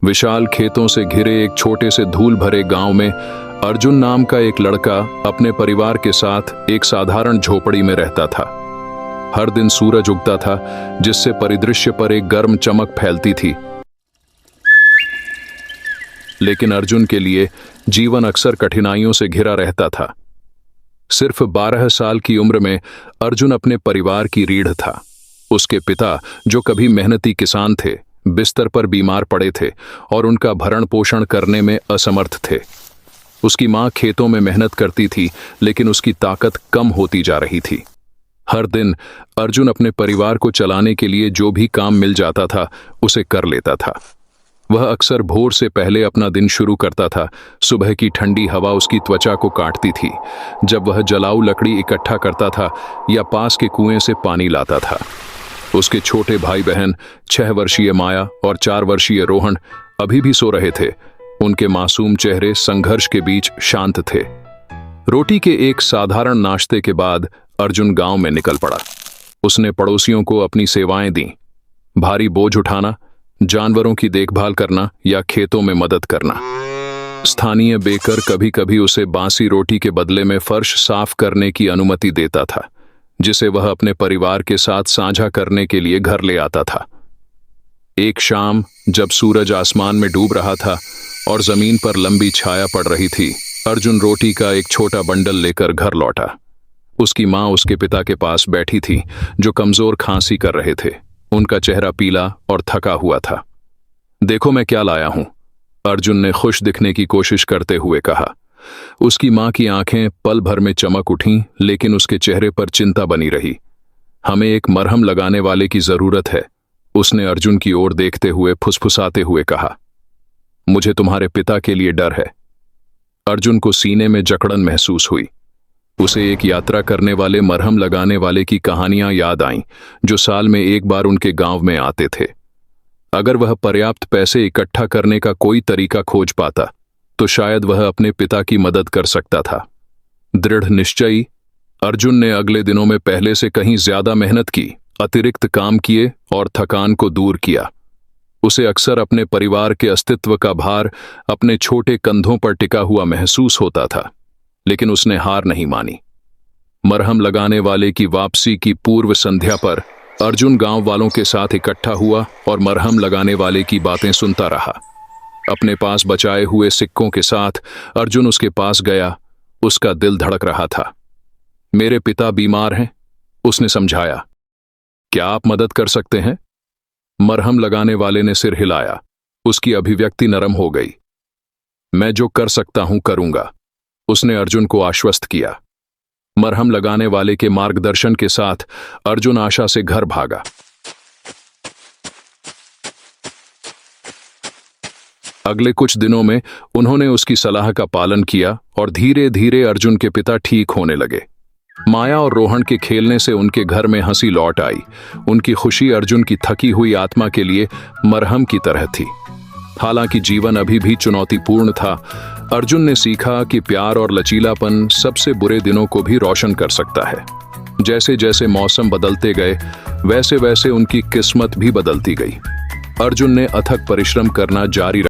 विशाल खेतों से घिरे एक छोटे से धूल भरे गांव में अर्जुन नाम का एक लड़का अपने परिवार के साथ एक साधारण झोपड़ी में रहता था। हर दिन सूरज उगता था, जिससे परिदृश्य पर एक गर्म चमक फैलती थी। लेकिन अर्जुन के लिए जीवन अक्सर कठिनाइयों से घिरा रहता था। सिर्फ 12 साल की उम्र में अर्जुन अपने परिवार की रीढ़ था। उसके पिता, जो कभी मेहनती किसान थे, बिस्तर पर बीमार पड़े थे और उनका भरण पोषण करने में असमर्थ थे। उसकी मां खेतों में मेहनत करती थी, लेकिन उसकी ताकत कम होती जा रही थी। हर दिन अर्जुन अपने परिवार को चलाने के लिए जो भी काम मिल जाता था, उसे कर लेता था। वह अक्सर भोर से पहले अपना दिन शुरू करता था। सुबह की ठंडी हवा उसकी त्वचा को काटती थी जब वह जलाऊ लकड़ी इकट्ठा करता था या पास के कुएं से पानी लाता था। उसके छोटे भाई बहन 6 वर्षीय माया और 4 वर्षीय रोहन अभी भी सो रहे थे। उनके मासूम चेहरे संघर्ष के बीच शांत थे। रोटी के एक साधारण नाश्ते के बाद अर्जुन गांव में निकल पड़ा। उसने पड़ोसियों को अपनी सेवाएं दी, भारी बोझ उठाना, जानवरों की देखभाल करना या खेतों में मदद करना। स्थानीय बेकर कभी कभी उसे बासी रोटी के बदले में फर्श साफ करने की अनुमति देता था, जिसे वह अपने परिवार के साथ साझा करने के लिए घर ले आता था। एक शाम जब सूरज आसमान में डूब रहा था और जमीन पर लंबी छाया पड़ रही थी, अर्जुन रोटी का एक छोटा बंडल लेकर घर लौटा। उसकी मां उसके पिता के पास बैठी थी, जो कमजोर खांसी कर रहे थे। उनका चेहरा पीला और थका हुआ था। देखो मैं क्या लाया हूं, अर्जुन ने खुश दिखने की कोशिश करते हुए कहा। उसकी मां की आंखें पल भर में चमक उठीं, लेकिन उसके चेहरे पर चिंता बनी रही। हमें एक मरहम लगाने वाले की जरूरत है, उसने अर्जुन की ओर देखते हुए फुसफुसाते हुए कहा। मुझे तुम्हारे पिता के लिए डर है। अर्जुन को सीने में जकड़न महसूस हुई। उसे एक यात्रा करने वाले मरहम लगाने वाले की कहानियां याद आईं, जो साल में एक बार उनके गांव में आते थे। अगर वह पर्याप्त पैसे इकट्ठा करने का कोई तरीका खोज पाता, तो शायद वह अपने पिता की मदद कर सकता था। दृढ़ निश्चयी अर्जुन ने अगले दिनों में पहले से कहीं ज्यादा मेहनत की, अतिरिक्त काम किए और थकान को दूर किया। उसे अक्सर अपने परिवार के अस्तित्व का भार अपने छोटे कंधों पर टिका हुआ महसूस होता था, लेकिन उसने हार नहीं मानी। मरहम लगाने वाले की वापसी की पूर्व संध्या पर अर्जुन गांव वालों के साथ इकट्ठा हुआ और मरहम लगाने वाले की बातें सुनता रहा। अपने पास बचाए हुए सिक्कों के साथ अर्जुन उसके पास गया। उसका दिल धड़क रहा था। मेरे पिता बीमार हैं, उसने समझाया। क्या आप मदद कर सकते हैं? मरहम लगाने वाले ने सिर हिलाया। उसकी अभिव्यक्ति नरम हो गई। मैं जो कर सकता हूं करूंगा, उसने अर्जुन को आश्वस्त किया। मरहम लगाने वाले के मार्गदर्शन के साथ अर्जुन आशा से घर भागा। अगले कुछ दिनों में उन्होंने उसकी सलाह का पालन किया और धीरे धीरे अर्जुन के पिता ठीक होने लगे। माया और रोहन के खेलने से उनके घर में हंसी लौट आई। उनकी खुशी अर्जुन की थकी हुई आत्मा के लिए मरहम की तरह थी। हालांकि जीवन अभी भी चुनौतीपूर्ण था, अर्जुन ने सीखा कि प्यार और लचीलापन सबसे बुरे दिनों को भी रोशन कर सकता है। जैसे जैसे मौसम बदलते गए, वैसे वैसे उनकी किस्मत भी बदलती गई। अर्जुन ने अथक परिश्रम करना जारी